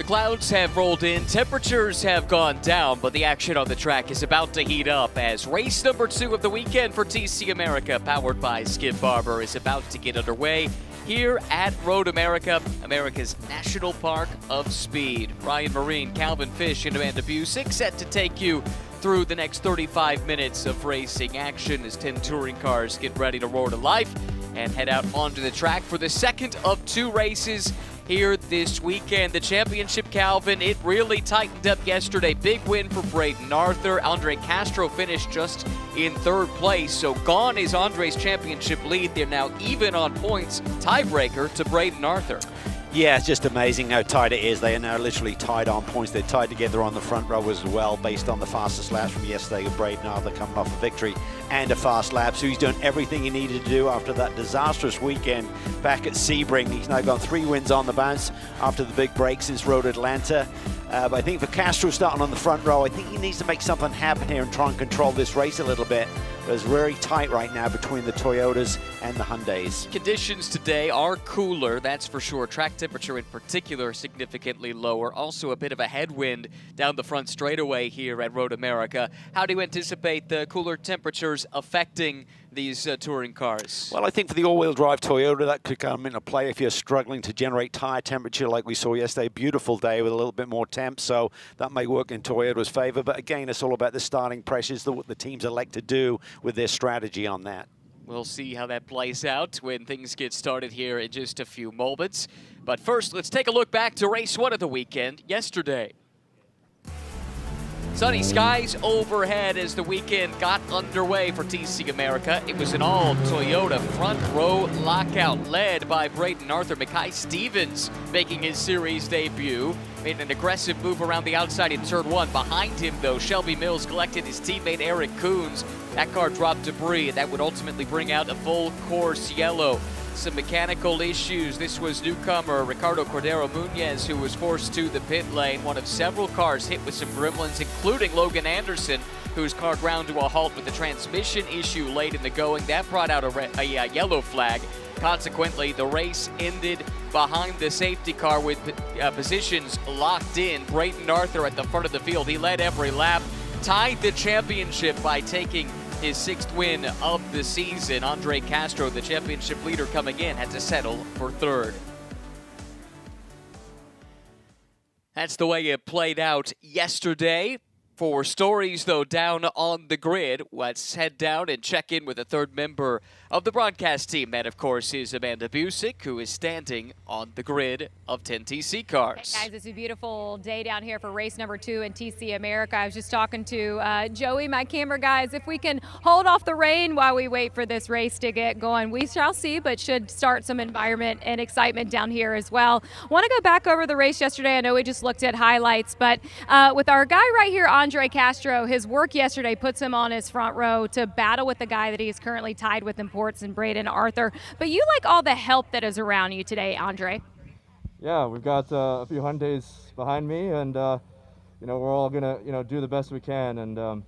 clouds have rolled in, temperatures have gone down, but the action on the track is about to heat up as race number 2 of the weekend for TC America, powered by Skip Barber, is about to get underway here at Road America, America's National Park of Speed. Ryan Marine, Calvin Fish, and Amanda Busick set to take you through the next 35 minutes of racing action as 10 touring cars get ready to roar to life and head out onto the track for the second of 2 races here this weekend. The championship, Calvin, it really tightened up yesterday. Big win for Braden Arthur. Andre Castro finished just in 3rd place, so gone is Andre's championship lead. They're now even on points, tiebreaker to Braden Arthur. Yeah, it's just amazing how tight it is. They are now literally tied on points. They're tied together on the front row as well, based on the fastest laps from yesterday with Braden Arthur coming off a victory and a fast lap. So he's done everything he needed to do after that disastrous weekend back at Sebring. He's now got 3 wins on the bounce after the big break since Road Atlanta. But I think for Castro starting on the front row, I think he needs to make something happen here and try and control this race a little bit. It's very tight right now between the Toyotas and the Hyundais. Conditions today are cooler, that's for sure. Track temperature in particular significantly lower. Also a bit of a headwind down the front straightaway here at Road America. How do you anticipate the cooler temperatures affecting these touring cars? Well, I think for the all-wheel drive Toyota, that could come into play if you're struggling to generate tire temperature like we saw yesterday. Beautiful day with a little bit more temp, so that may work in Toyota's favor. But again, it's all about the starting pressures, what the teams elect to do with their strategy on that. We'll see how that plays out when things get started here in just a few moments. But first, let's take a look back to race 1 of the weekend yesterday. Sunny skies overhead as the weekend got underway for TC America. It was an all-Toyota front row lockout led by Braden Arthur. Mackay Stevens making his series debut. Made an aggressive move around the outside in turn 1. Behind him, though, Shelby Mills collected his teammate Eric Coons. That car dropped debris, and that would ultimately bring out a full course yellow. Some mechanical issues. This was newcomer Ricardo Cordero Munoz, who was forced to the pit lane. One of several cars hit with some gremlins, including Logan Anderson, whose car ground to a halt with a transmission issue late in the going. That brought out a yellow flag. Consequently, the race ended behind the safety car with positions locked in. Braden Arthur at the front of the field. He led every lap, tied the championship by taking his 6th win of the season. Andre Castro, the championship leader coming in, had to settle for 3rd. That's the way it played out yesterday. For stories, though, down on the grid, let's head down and check in with a 3rd member of the broadcast team. That, of course, is Amanda Busick, who is standing on the grid of 10 TC cars. Hey guys, it's a beautiful day down here for race number 2 in TC America. I was just talking to Joey, my camera guys. If we can hold off the rain while we wait for this race to get going, we shall see, but should start some environment and excitement down here as well. Want to go back over the race yesterday. I know we just looked at highlights, but with our guy right here, Andre Castro, his work yesterday puts him on his front row to battle with the guy that he's currently tied with in points and Braden Arthur. But you like all the help that is around you today, Andre. Yeah, we've got a few Hyundais behind me, and we're all gonna do the best we can, and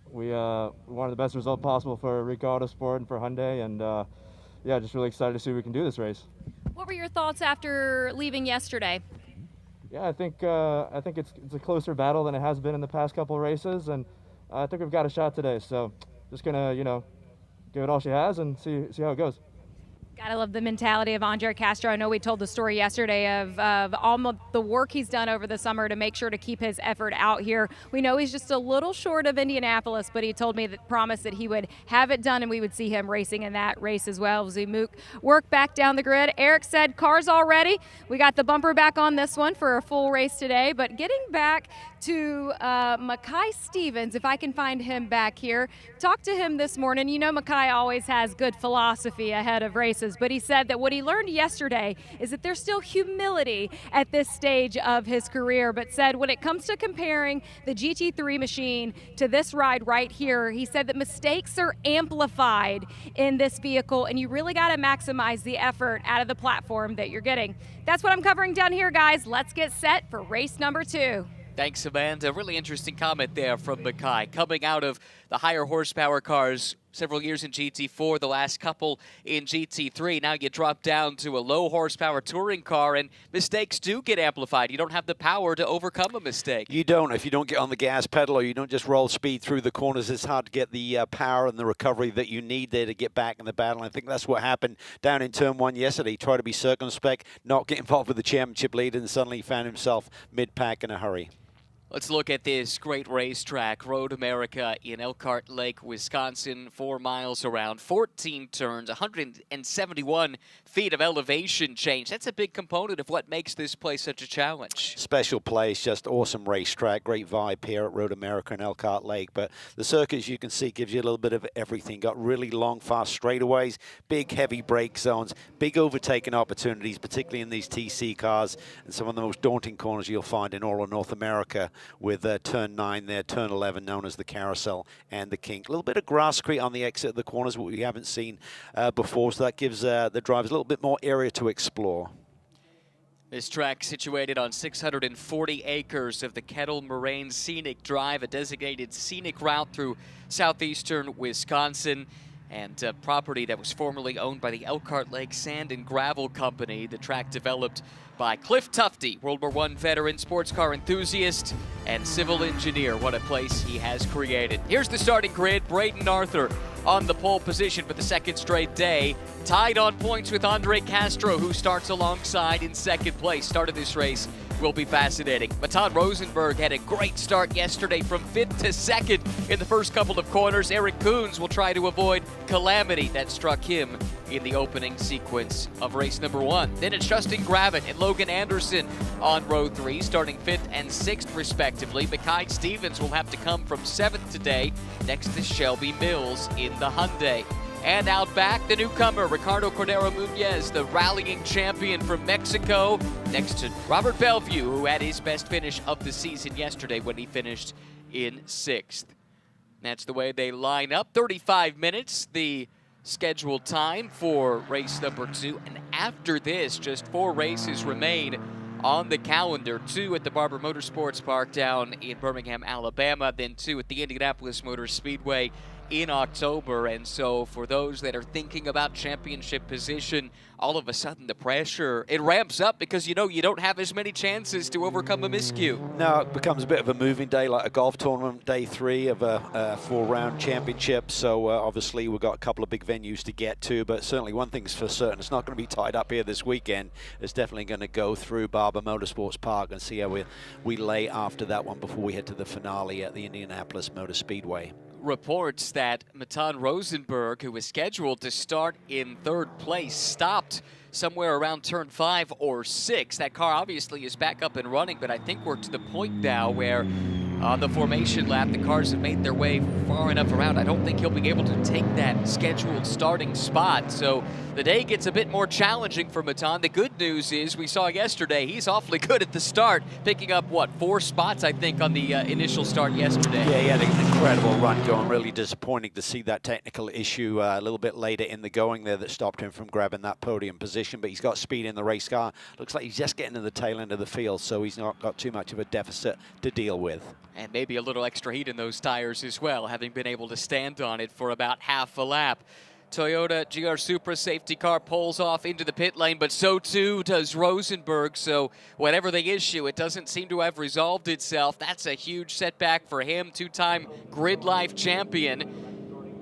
we wanted the best result possible for Ricardo Sport and for Hyundai, and yeah, just really excited to see what we can do this race. What were your thoughts after leaving yesterday? Yeah, I think it's a closer battle than it has been in the past couple of races, and I think we've got a shot today. So just gonna give it all she has and see how it goes. Gotta love the mentality of Andre Castro. I know we told the story yesterday of all the work he's done over the summer to make sure to keep his effort out here. We know he's just a little short of Indianapolis, but he told me that promised that he would have it done and we would see him racing in that race as well as we work back down the grid. Eric said cars all ready. We got the bumper back on this one for a full race today, but getting back to Mackay Stevens, if I can find him back here. Talked to him this morning. You know Mackay always has good philosophy ahead of races, but he said that what he learned yesterday is that there's still humility at this stage of his career, but said when it comes to comparing the GT3 machine to this ride right here, he said that mistakes are amplified in this vehicle and you really got to maximize the effort out of the platform that you're getting. That's what I'm covering down here, guys. Let's get set for race number 2. Thanks, Amanda. Really interesting comment there from Mackay. Coming out of the higher horsepower cars, several years in GT4, the last couple in GT3. Now you drop down to a low horsepower touring car, and mistakes do get amplified. You don't have the power to overcome a mistake. You don't. If you don't get on the gas pedal or you don't just roll speed through the corners, it's hard to get the power and the recovery that you need there to get back in the battle. I think that's what happened down in turn 1 yesterday. He tried to be circumspect, not get involved with the championship lead, and suddenly found himself mid-pack in a hurry. Let's look at this great racetrack, Road America in Elkhart Lake, Wisconsin, 4 miles around, 14 turns, 171 feet of elevation change. That's a big component of what makes this place such a challenge. Special place, just awesome racetrack, great vibe here at Road America in Elkhart Lake. But the circuit, as you can see, gives you a little bit of everything. Got really long, fast straightaways, big, heavy brake zones, big overtaking opportunities, particularly in these TC cars, and some of the most daunting corners you'll find in all of North America, with turn 9 there, turn 11 known as the Carousel and the Kink. A little bit of grasscrete on the exit of the corners, what we haven't seen before, so that gives the drivers a little bit more area to explore. This track situated on 640 acres of the Kettle Moraine Scenic Drive, a designated scenic route through southeastern Wisconsin, and property that was formerly owned by the Elkhart Lake Sand and Gravel Company. The track developed by Cliff Tufte, World War I veteran, sports car enthusiast, and civil engineer. What a place he has created. Here's the starting grid. Braden Arthur on the pole position for the second straight day, tied on points with Andre Castro, who starts alongside in second place. Start of this race will be fascinating. Matan Rosenberg had a great start yesterday from 5th to 2nd in the first couple of corners. Eric Coons will try to avoid calamity that struck him in the opening sequence of race number 1. Then it's Justin Gravitt and Logan Anderson on row 3, starting 5th and 6th respectively. Mackay Stevens will have to come from 7th today, next to Shelby Mills in the Hyundai. And out back, the newcomer, Ricardo Cordero Munoz, the rallying champion from Mexico, next to Robert Bellevue, who had his best finish of the season yesterday when he finished in 6th. That's the way they line up. 35 minutes, the scheduled time for race number 2. And after this, just 4 races remain on the calendar. 2 at the Barber Motorsports Park down in Birmingham, Alabama, then 2 at the Indianapolis Motor Speedway in October. And so for those that are thinking about championship position, all of a sudden the pressure, it ramps up because you know you don't have as many chances to overcome a miscue. No, it becomes a bit of a moving day, like a golf tournament, day 3 of a 4-round championship. So obviously we've got a couple of big venues to get to, but certainly one thing's for certain, it's not going to be tied up here this weekend. It's definitely going to go through Barber Motorsports Park and see how we lay after that one before we head to the finale at the Indianapolis Motor Speedway. Reports that Matan Rosenberg, who was scheduled to start in 3rd place, stopped somewhere around turn 5 or 6. That car obviously is back up and running, but I think we're to the point now where on the formation lap, the cars have made their way far enough around. I don't think he'll be able to take that scheduled starting spot. So the day gets a bit more challenging for Matan. The good news is we saw yesterday he's awfully good at the start, picking up, what, 4 spots, I think, on the initial start yesterday. Yeah, he had an incredible run going. Really disappointing to see that technical issue a little bit later in the going there that stopped him from grabbing that podium position. But he's got speed in the race car. Looks like he's just getting to the tail end of the field, so he's not got too much of a deficit to deal with. And maybe a little extra heat in those tires as well, having been able to stand on it for about half a lap. Toyota GR Supra safety car pulls off into the pit lane, but so too does Rosenberg. So whatever the issue, it doesn't seem to have resolved itself. That's a huge setback for him, 2-time Grid Life champion.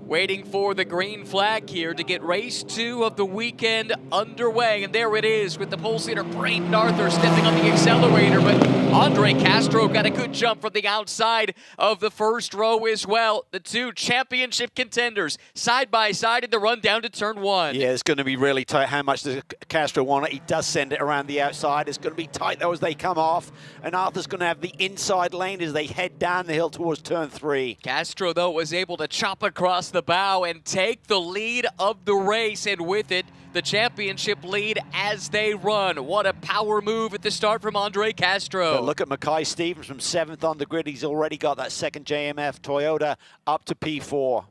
Waiting for the green flag here to get race 2 of the weekend underway. And there it is with the pole sitter Braden Arthur stepping on the accelerator. But Andre Castro got a good jump from the outside of the first row as well. The 2 championship contenders side by side in the run down to turn 1. Yeah, it's going to be really tight. How much does Castro want it? He does send it around the outside. It's going to be tight though as they come off. And Arthur's going to have the inside lane as they head down the hill towards turn 3. Castro, though, was able to chop across the bow and take the lead of the race, and with it, the championship lead as they run. What a power move at the start from Andre Castro. But look at Mackay Stevens from 7th on the grid. He's already got that second JMF Toyota up to P4.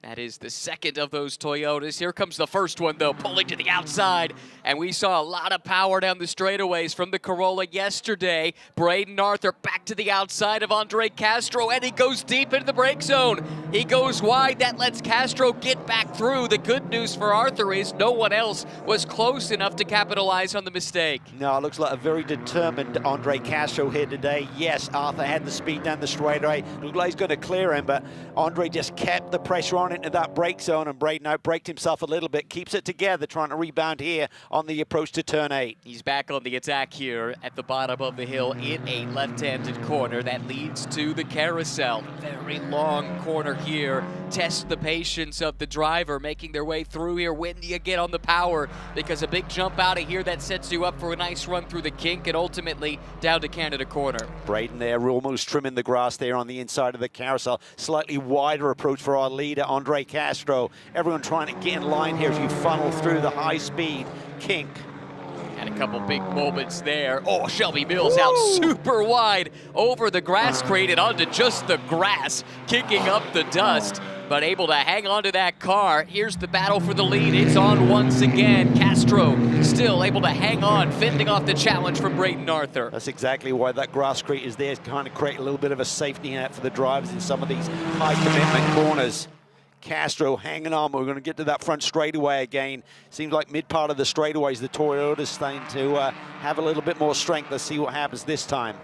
That is the second of those Toyotas. Here comes the first one, though, pulling to the outside. And we saw a lot of power down the straightaways from the Corolla yesterday. Braden Arthur back to the outside of Andre Castro, and he goes deep into the brake zone. He goes wide. That lets Castro get back through. The good news for Arthur is no one else was close enough to capitalize on the mistake. No, it looks like a very determined Andre Castro here today. Yes, Arthur had the speed down the straightaway. Looked like he's going to clear him, but Andre just kept the pressure on into that brake zone, and Braden outbraked himself a little bit, keeps it together, trying to rebound here on the approach to turn 8. He's back on the attack here at the bottom of the hill in a left-handed corner that leads to the carousel. Very long corner here. Test the patience of the driver making their way through here. When do you get on the power? Because a big jump out of here that sets you up for a nice run through the kink and ultimately down to Canada corner. Braden there almost trimming the grass there on the inside of the carousel. Slightly wider approach for our leader, Andre Castro. Everyone trying to get in line here as you funnel through the high-speed kink. And a couple big moments there. Oh, Shelby Mills out super wide over the grass crate and onto just the grass, kicking up the dust, but able to hang on to that car. Here's the battle for the lead. It's on once again. Castro still able to hang on, fending off the challenge from Braden Arthur. That's exactly why that grass crate is there, to kind of create a little bit of a safety net for the drivers in some of these high-commitment corners. Castro hanging on. We're going to get to that front straightaway again. Seems like mid part of the straightaways, the Toyota's starting to have a little bit more strength. Let's see what happens this time.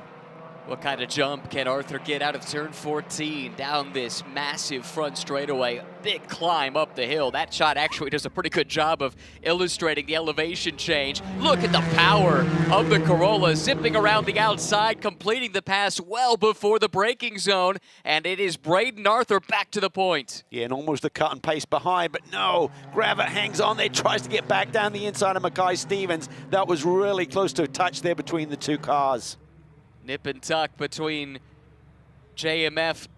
What kind of jump can Arthur get out of turn 14 down this massive front straightaway? Big climb up the hill. That shot actually does a pretty good job of illustrating the elevation change. Look at the power of the Corolla zipping around the outside, completing the pass well before the braking zone, and it is Braden Arthur back to the point. Yeah, and almost a cut and paste behind, but no, Gravett hangs on there, tries to get back down the inside of Mackay Stevens. That was really close to a touch there between the two cars. Nip and tuck between JMF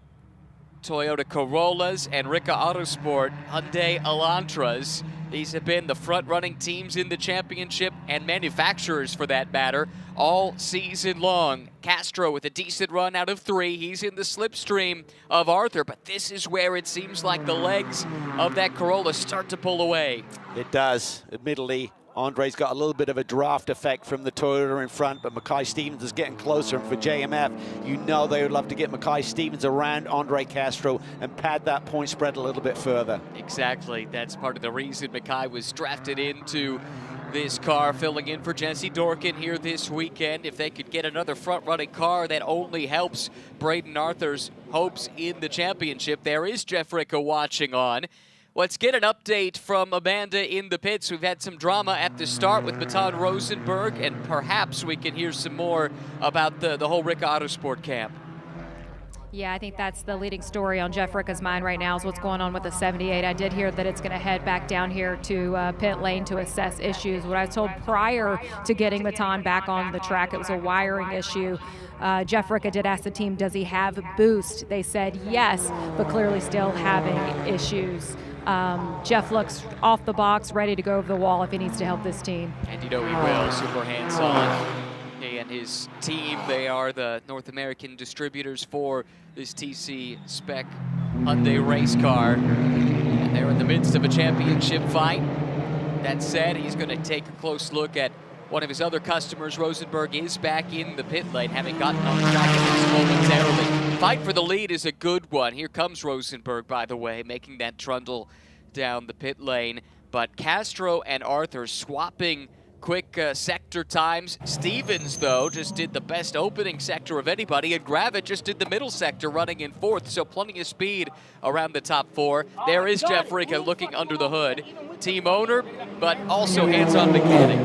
Toyota Corollas and Rika Autosport Hyundai Elantras. These have been the front-running teams in the championship, and manufacturers for that matter, all season long. Castro with a decent run out of 3. He's in the slipstream of Arthur, but this is where it seems like the legs of that Corolla start to pull away. It does, admittedly. Andre's got a little bit of a draft effect from the Toyota in front, but Mackay Stevens is getting closer. And for JMF, you know they would love to get Mackay Stevens around Andre Castro and pad that point spread a little bit further. Exactly. That's part of the reason Mackay was drafted into this car, filling in for Jesse Dorkin here this weekend. If they could get another front-running car, that only helps Braden Arthur's hopes in the championship. There is Jeff Ricca watching on. Let's get an update from Amanda in the pits. We've had some drama at the start with Baton Rosenberg, and perhaps we can hear some more about the whole Ricca Autosport camp. Yeah, I think that's the leading story on Jeff Ricca's mind right now is what's going on with the 78. I did hear that it's going to head back down here to pit lane to assess issues. What I was told prior to getting Baton back on the track, it was a wiring issue. Jeff Ricca did ask the team, does he have boost? They said yes, but clearly still having issues. Jeff looks off the box, ready to go over the wall if he needs to help this team. And you know he will, super hands-on. He and his team, they are the North American distributors for this TC spec Hyundai race car. And they're in the midst of a championship fight. That said, he's going to take a close look at one of his other customers. Rosenberg is back in the pit lane, having gotten on track at least momentarily. Fight for the lead is a good one. Here comes Rosenberg, by the way, making that trundle down the pit lane. But Castro and Arthur swapping quick sector times. Stevens, though, just did the best opening sector of anybody, and Gravett just did the middle sector running in 4th, so plenty of speed around the top 4. There is Jeff Ricca looking under the hood. Team owner, but also hands-on mechanic.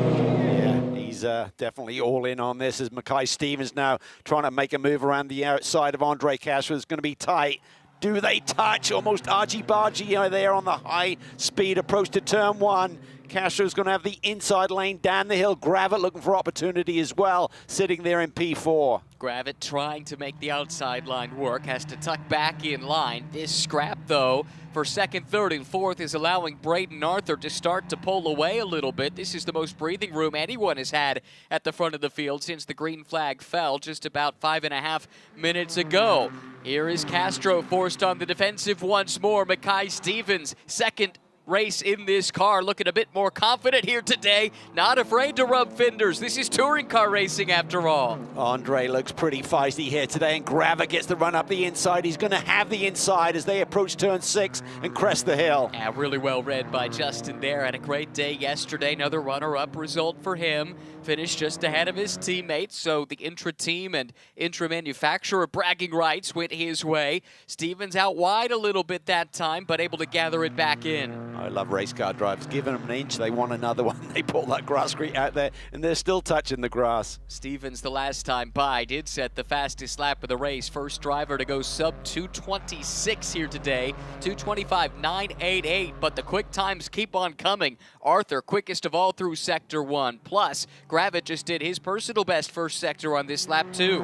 He's definitely all in on this as Mackay Stevens now trying to make a move around the outside of Andre Castro. It's going to be tight. Do they touch? Almost argy-bargy there on the high-speed approach to turn 1. Castro's going to have the inside lane down the hill. Gravett looking for opportunity as well, sitting there in P4. Gravett trying to make the outside line work, has to tuck back in line. This scrap, though, for second, third, and fourth is allowing Braden Arthur to start to pull away a little bit. This is the most breathing room anyone has had at the front of the field since the green flag fell just about 5.5 minutes ago. Here is Castro forced on the defensive once more. Mackay Stevens, second race in this car, looking a bit more confident here today. Not afraid to rub fenders. This is touring car racing after all. Andre looks pretty feisty here today, and Gravett gets the run up the inside. He's going to have the inside as they approach turn 6 and crest the hill. Yeah, really well read by Justin there. Had a great day yesterday. Another runner-up result for him. Finished just ahead of his teammates, so the intra-team and intra-manufacturer bragging rights went his way. Stevens out wide a little bit that time, but able to gather it back in. I love race car drivers. Giving them an inch, they want another one. They pull that grasscrete out there, and they're still touching the grass. Stevens, the last time by, did set the fastest lap of the race. First driver to go sub 2:26 here today. 2:25.988, but the quick times keep on coming. Arthur, quickest of all through Sector 1. Plus, Gravett just did his personal best first sector on this lap, too.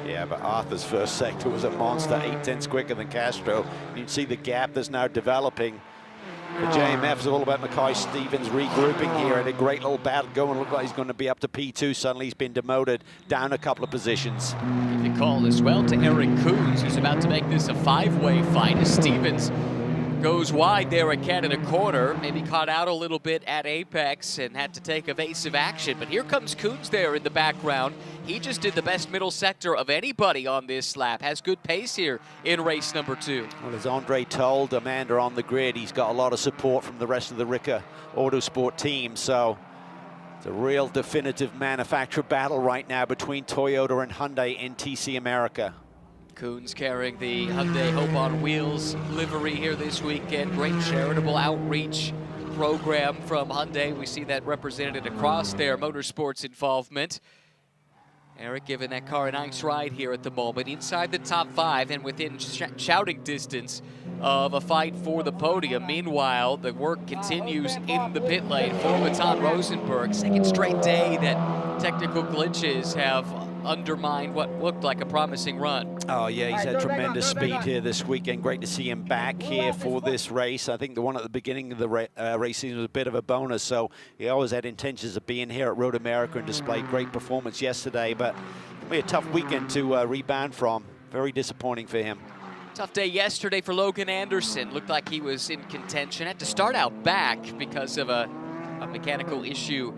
Yeah, but Arthur's first sector was a monster, 8/10 quicker than Castro. You can see the gap that's now developing. The JMF is all about Mackay Stevens regrouping here, and a great little battle going. Look like he's going to be up to P2. Suddenly he's been demoted down a couple of positions. The call as well to Eric Coons, who's about to make this a 5-way fight as Stevens goes wide there at Canada Corner. Maybe caught out a little bit at Apex and had to take evasive action. But here comes Coons there in the background. He just did the best middle sector of anybody on this lap. Has good pace here in race number 2. Well, as Andre told Amanda on the grid, he's got a lot of support from the rest of the Ricker Autosport team. So it's a real definitive manufacturer battle right now between Toyota and Hyundai in TC America. Coons carrying the Hyundai Hope on Wheels livery here this weekend. Great charitable outreach program from Hyundai. We see that represented across their motorsports involvement. Eric giving that car a nice ride here at the moment. Inside the top 5 and within shouting distance of a fight for the podium. Meanwhile, the work continues in the pit lane for Matan Rosenberg. Second straight day that technical glitches have undermined what looked like a promising run. Oh yeah, he's had tremendous speed here this weekend. Great to see him back here for this race. I think the one at the beginning of the race season was a bit of a bonus, so he always had intentions of being here at Road America and displayed great performance yesterday, but it'll be a tough weekend to rebound from. Very disappointing for him. Tough day yesterday for Logan Anderson. Looked like he was in contention. Had to start out back because of a mechanical issue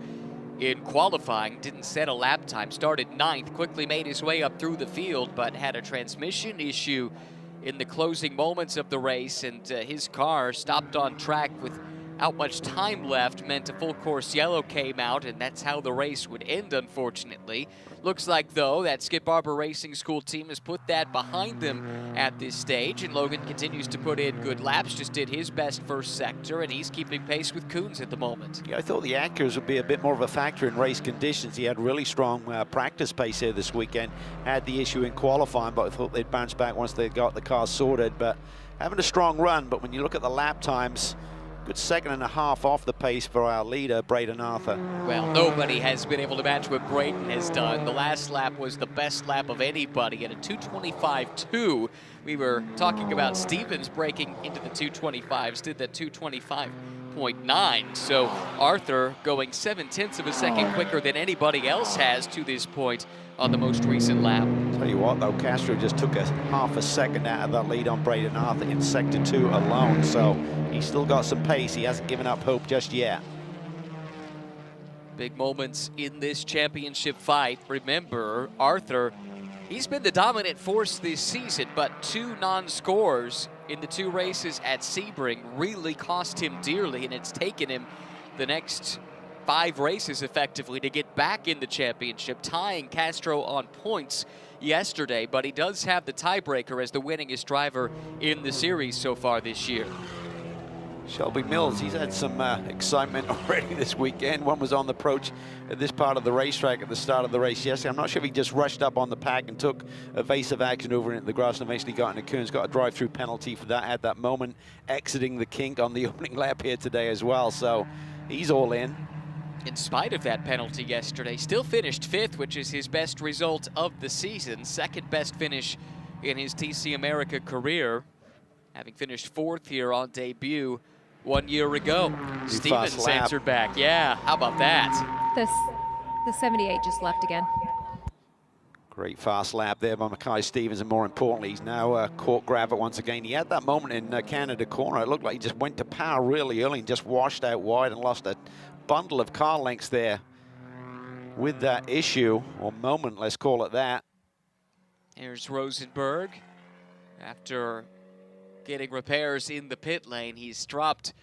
in qualifying. Didn't set a lap time. Started 9th. Quickly made his way up through the field, but had a transmission issue in the closing moments of the race, and his car stopped on track without much time left. Meant a full course yellow came out, and that's how the race would end, unfortunately. Looks like, though, that Skip Barber Racing School team has put that behind them at this stage, and Logan continues to put in good laps. Just did his best first sector, and he's keeping pace with Coons at the moment. Yeah, I thought the Acura's would be a bit more of a factor in race conditions. He had really strong practice pace here this weekend. Had the issue in qualifying, but I thought they'd bounce back once they got the car sorted. But having a strong run, but when you look at the lap times, good 2.5 off the pace for our leader, Braden Arthur. Well, nobody has been able to match what Braden has done. The last lap was the best lap of anybody at a 2:25.2. We were talking about Stevens breaking into the 2:25s, did that 2:25.9. So Arthur going 0.7 of a second quicker than anybody else has to this point on the most recent lap. Tell you what, though, Castro just took a 0.5 second out of that lead on Braden Arthur in Sector 2 alone, so he's still got some pace. He hasn't given up hope just yet. Big moments in this championship fight. Remember, Arthur, he's been the dominant force this season, but 2 non-scores in the 2 races at Sebring really cost him dearly, and it's taken him the next 5 races effectively to get back in the championship, tying Castro on points yesterday, but he does have the tiebreaker as the winningest driver in the series so far this year. Shelby Mills, he's had some excitement already this weekend. One was on the approach at this part of the racetrack at the start of the race yesterday. I'm not sure if he just rushed up on the pack and took evasive action over into the grass and eventually got into Coons. Got a drive-through penalty for that at that moment, exiting the kink on the opening lap here today as well. So He's all in. In spite of that penalty yesterday, still finished 5th, which is his best result of the season. Second best finish in his TC America career, having finished 4th here on debut 1 year ago. Stevens answered back. Yeah, how about that? The 78 just left again. Great fast lap there by Mackay Stevens, and more importantly, he's now caught Gravett once again. He had that moment in Canada corner. It looked like he just went to power really early and just washed out wide and lost a bundle of car lengths there with that issue, or moment, let's call it that. Here's Rosenberg. After getting repairs in the pit lane, he's dropped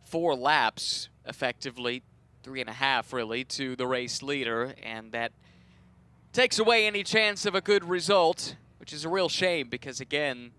4 laps, effectively 3.5 really, to the race leader, and that takes away any chance of a good result, which is a real shame because, again,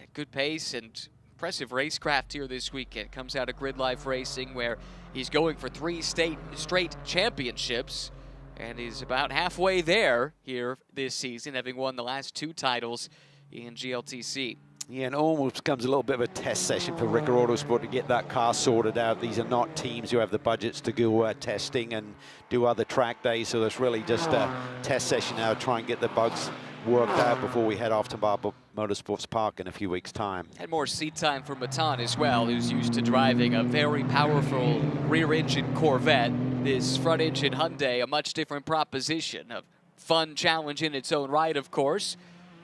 at good pace and impressive racecraft here this weekend. Comes out of Grid Life Racing, where he's going for 3 straight championships and is about halfway there here this season, having won the last 2 titles in GLTC. Yeah, and almost becomes a little bit of a test session for Ricker Autosport to get that car sorted out. These are not teams who have the budgets to go testing and do other track days, so it's really just a test session now to try and get the bugs worked out before we head off to Barber Motorsports Park in a few weeks' time. Had more seat time for Matan as well, who's used to driving a very powerful rear-engine Corvette. This front-engine Hyundai, a much different proposition. A fun challenge in its own right, of course,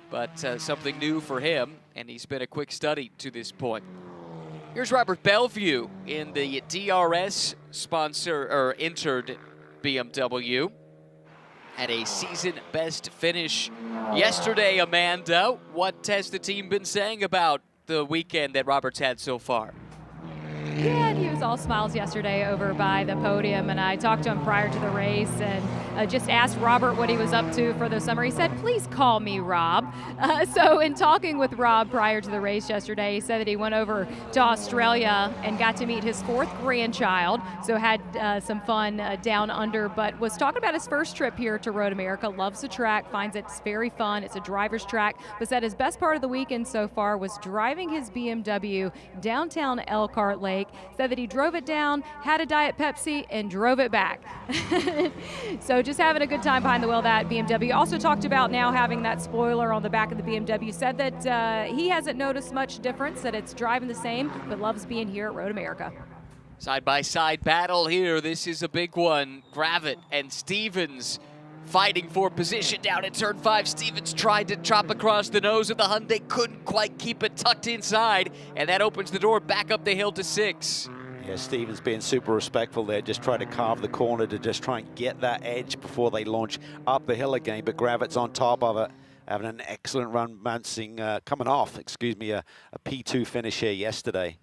but something new for him, and he's been a quick study to this point. Here's Robert Bellevue in the DRS entered BMW. Had a season best finish yesterday, Amanda. What has the team been saying about the weekend that Robert's had so far? Yeah, he was all smiles yesterday over by the podium, and I talked to him prior to the race and just asked Robert what he was up to for the summer. He said, please call me Rob. So in talking with Rob prior to the race yesterday, he said that he went over to Australia and got to meet his 4th grandchild, so had some fun down under, but was talking about his first trip here to Road America. Loves the track, finds it's very fun. It's a driver's track, but said his best part of the weekend so far was driving his BMW downtown Elkhart Lake. Said that he drove it down, had a Diet Pepsi, and drove it back. So just having a good time behind the wheel of that BMW. Also talked about now having that spoiler on the back of the BMW. Said that he hasn't noticed much difference, that it's driving the same, but loves being here at Road America. Side-by-side battle here. This is a big one. Gravett and Stevens fighting for position down in turn 5. Stevens tried to chop across the nose of the Hyundai, couldn't quite keep it tucked inside, and that opens the door back up the hill to 6. Yeah, Stevens being super respectful there, just trying to carve the corner to just try and get that edge before they launch up the hill again, but Gravett's on top of it, having an excellent run, coming off, a P2 finish here yesterday.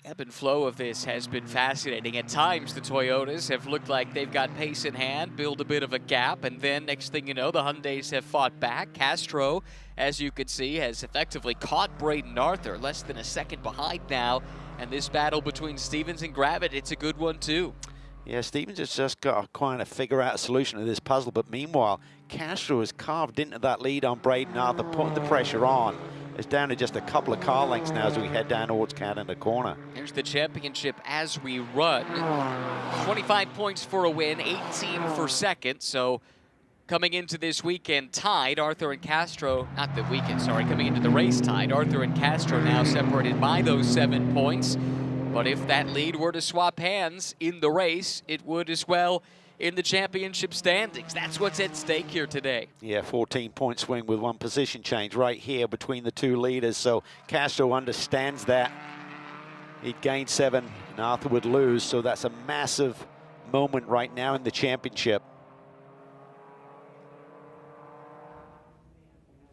Ebb and flow of this has been fascinating. At times, the Toyotas have looked like they've got pace in hand, build a bit of a gap, and then next thing you know, the Hyundais have fought back. Castro, as you can see, has effectively caught Braden Arthur, less than a second behind now, and this battle between Stevens and Gravett, it's a good one too. Yeah, Stevens has just got to kind of figure out a solution to this puzzle, but meanwhile, Castro has carved into that lead on Braden Arthur, putting the pressure on. It's down to just a couple of car lengths now as we head down towards Canada corner. Here's the championship as we run. 25 points for a win, 18 for second. So coming into this weekend tied, Arthur and Castro, not the weekend, sorry, coming into the race tied. Arthur and Castro now separated by those 7 points. But if that lead were to swap hands in the race, it would as well in the championship standings. That's what's at stake here today. Yeah, 14-point swing with 1 position change right here between the 2 leaders. So Castro understands that. He'd gain 7 and Arthur would lose. So that's a massive moment right now in the championship.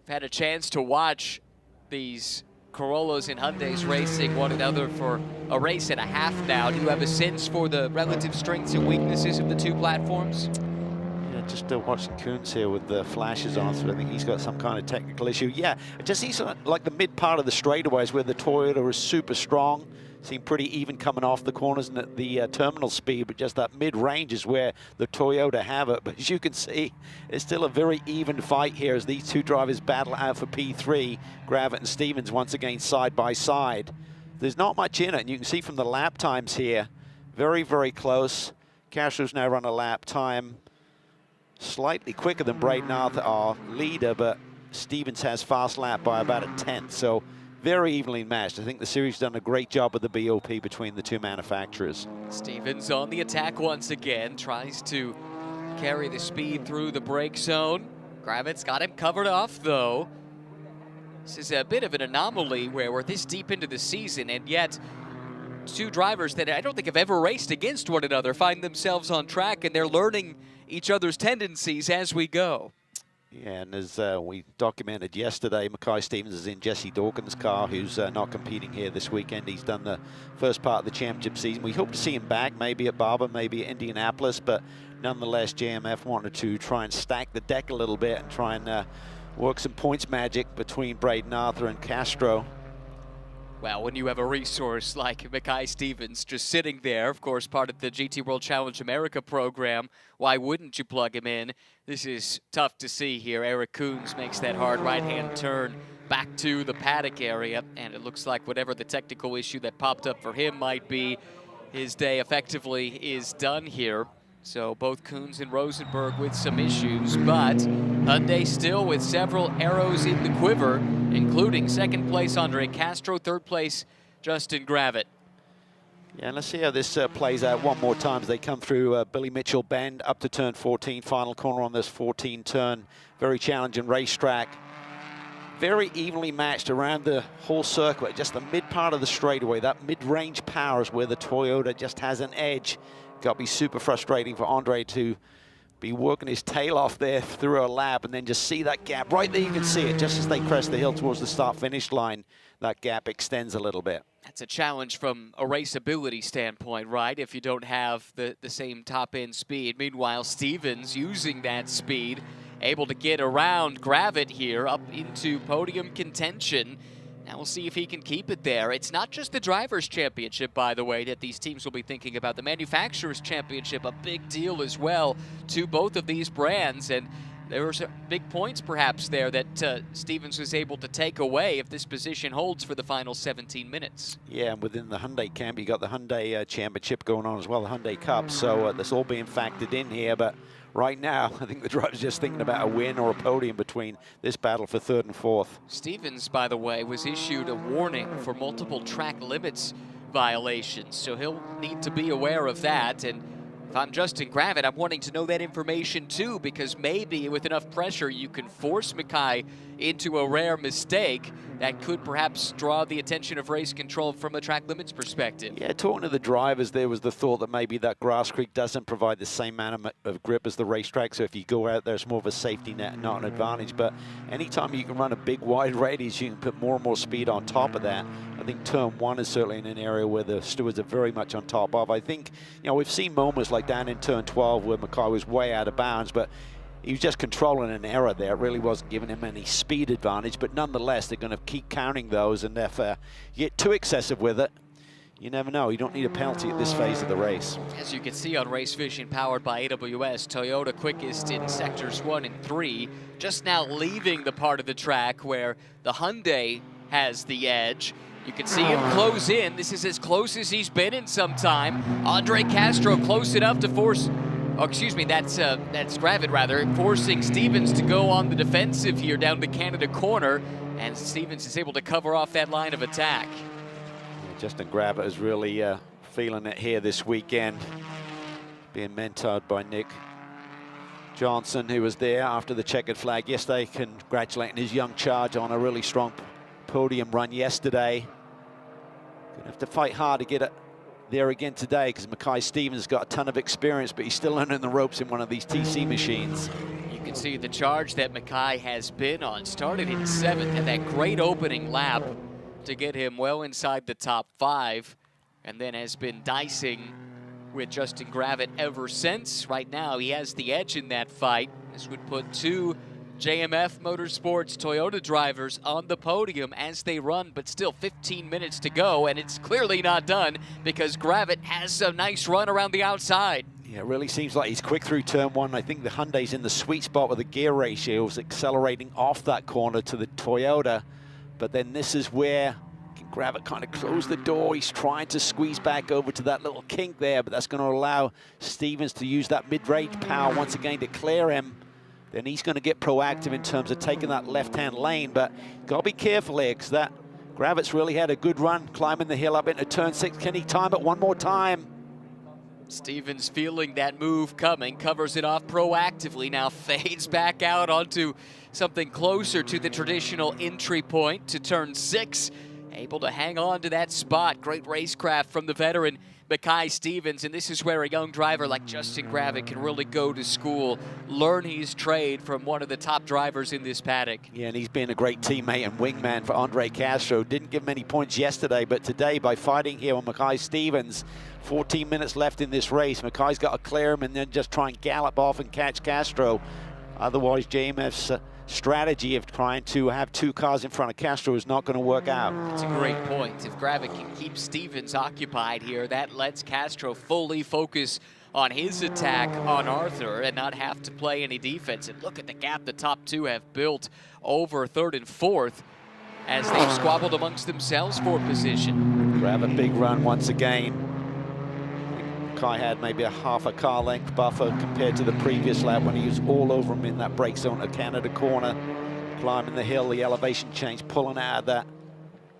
I've had a chance to watch these Corollas and Hyundais racing one another for a race and a half now. Do you have a sense for the relative strengths and weaknesses of the 2 platforms? Yeah, just watching Coons here with the flashes on, so I think he's got some kind of technical issue. Yeah, it just seems like the mid part of the straightaways where the Toyota is super strong. Seem pretty even coming off the corners and at the terminal speed, but just that mid-range is where the Toyota have it. But as you can see, it's still a very even fight here as these 2 drivers battle out for P3. Gravett and Stevens once again side by side. There's not much in it, and you can see from the lap times here, Very, very close. Castro's now run a lap time slightly quicker than Braden Arthur, our leader, but Stevens has fast lap by about a 10th, so very evenly matched. I think the series done a great job of the BOP between the two manufacturers. Stevens on the attack once again, tries to carry the speed through the brake zone. Gravit's got him covered off, though. This is a bit of an anomaly where we're this deep into the season, and yet two drivers that I don't think have ever raced against one another find themselves on track, and they're learning each other's tendencies as we go. Yeah, and as we documented yesterday, Mackay Stevens is in Jesse Dawkins' car, who's not competing here this weekend. He's done the first part of the championship season. We hope to see him back, maybe at Barber, maybe at Indianapolis, but nonetheless, JMF wanted to try and stack the deck a little bit and try and work some points magic between Braden Arthur and Castro. Well, when you have a resource like Mackay Stevens just sitting there, of course, part of the GT World Challenge America program, why wouldn't you plug him in? This is tough to see here. Eric Coons makes that hard right-hand turn back to the paddock area, and it looks like whatever the technical issue that popped up for him might be, his day effectively is done here. So both Coons and Rosenberg with some issues, but Hyundai still with several arrows in the quiver, including second place Andre Castro, third place Justin Gravett. Yeah, and let's see how this plays out one more time as they come through Billy Mitchell Bend up to turn 14, final corner on this 14 turn. Very challenging racetrack. Very evenly matched around the whole circuit, just the mid part of the straightaway. That mid-range power is where the Toyota just has an edge. Got to be super frustrating for Andre to be working his tail off there through a lap and then just see that gap. Right there you can see it, just as they crest the hill towards the start-finish line, that gap extends a little bit. That's a challenge from a raceability standpoint, right? If you don't have the same top-end speed. Meanwhile, Stevens using that speed, able to get around Gravett here up into podium contention. Now we'll see if he can keep it there. It's not just the Drivers' Championship, by the way, that these teams will be thinking about. The Manufacturers' Championship, a big deal as well to both of these brands. And there were some big points perhaps there that Stevens was able to take away if this position holds for the final 17 minutes. Yeah, and within the Hyundai camp, you got the Hyundai Championship going on as well, the Hyundai Cup. So that's all being factored in here. But right now, I think the driver's just thinking about a win or a podium between this battle for third and fourth. Stevens, by the way, was issued a warning for multiple track limits violations, so he'll need to be aware of that. And if I'm Justin Gravett, I'm wanting to know that information too, because maybe with enough pressure you can force Mackay into a rare mistake that could perhaps draw the attention of race control from a track limits perspective. Yeah, talking to the drivers, there was the thought that maybe that Grass Creek doesn't provide the same amount of grip as the racetrack, so if you go out there, it's more of a safety net, not an advantage. But anytime you can run a big wide radius, you can put more and more speed on top of that. I think turn one is certainly in an area where the stewards are very much on top of. I think, you know, we've seen moments like down in turn 12 where Mackay was way out of bounds, but he was just controlling an error there. It really wasn't giving him any speed advantage, but nonetheless, they're going to keep counting those, and if you get too excessive with it, you never know. You don't need a penalty at this phase of the race. As you can see on Race Vision, powered by AWS, Toyota quickest in sectors 1 and 3, just now leaving the part of the track where the Hyundai has the edge. You can see him close in. This is as close as he's been in some time. Andre Castro close enough to force, oh, excuse me, that's Gravett rather, forcing Stevens to go on the defensive here down the Canada corner, and Stevens is able to cover off that line of attack. Yeah, Justin Gravett is really feeling it here this weekend, being mentored by Nick Johnson, who was there after the checkered flag yesterday, congratulating his young charge on a really strong podium run yesterday. Gonna have to fight hard to get it there again today, because Mackay Stevens has got a ton of experience, but he's still learning the ropes in one of these TC machines. You can see the charge that Mackay has been on. Started in 7th, had that great opening lap to get him well inside the top 5, and then has been dicing with Justin Gravett ever since. Right now, he has the edge in that fight. This would put 2 JMF Motorsports Toyota drivers on the podium as they run, but still 15 minutes to go, and it's clearly not done because Gravett has a nice run around the outside. Yeah, it really seems like he's quick through turn 1. I think the Hyundai's in the sweet spot with the gear ratios, accelerating off that corner to the Toyota, but then this is where he can Gravett kind of closed the door. He's trying to squeeze back over to that little kink there, but that's going to allow Stevens to use that mid-range power once again to clear him. Then he's going to get proactive in terms of taking that left-hand lane, but got to be careful here because that Gravett's really had a good run climbing the hill up into turn 6. Can he time it one more time? Stevens feeling that move coming, covers it off proactively, now fades back out onto something closer to the traditional entry point to turn 6. Able to hang on to that spot. Great racecraft from the veteran Mackay Stevens, and this is where a young driver like Justin Gravett can really go to school, learn his trade from one of the top drivers in this paddock. Yeah, and he's been a great teammate and wingman for Andre Castro. Didn't give him any points yesterday, but today by fighting here on Mackay Stevens, 14 minutes left in this race, Mackay's got to clear him and then just try and gallop off and catch Castro. Otherwise, JMF's strategy of trying to have 2 cars in front of Castro is not going to work out. That's a great point. If Gravett can keep Stevens occupied here, that lets Castro fully focus on his attack on Arthur and not have to play any defense. And look at the gap the top 2 have built over 3rd and 4th as they've squabbled amongst themselves for position. Gravett, big run once again. Kai had maybe a half a car length buffer compared to the previous lap when he was all over him in that brake zone at Canada corner, climbing the hill, the elevation change, pulling out of that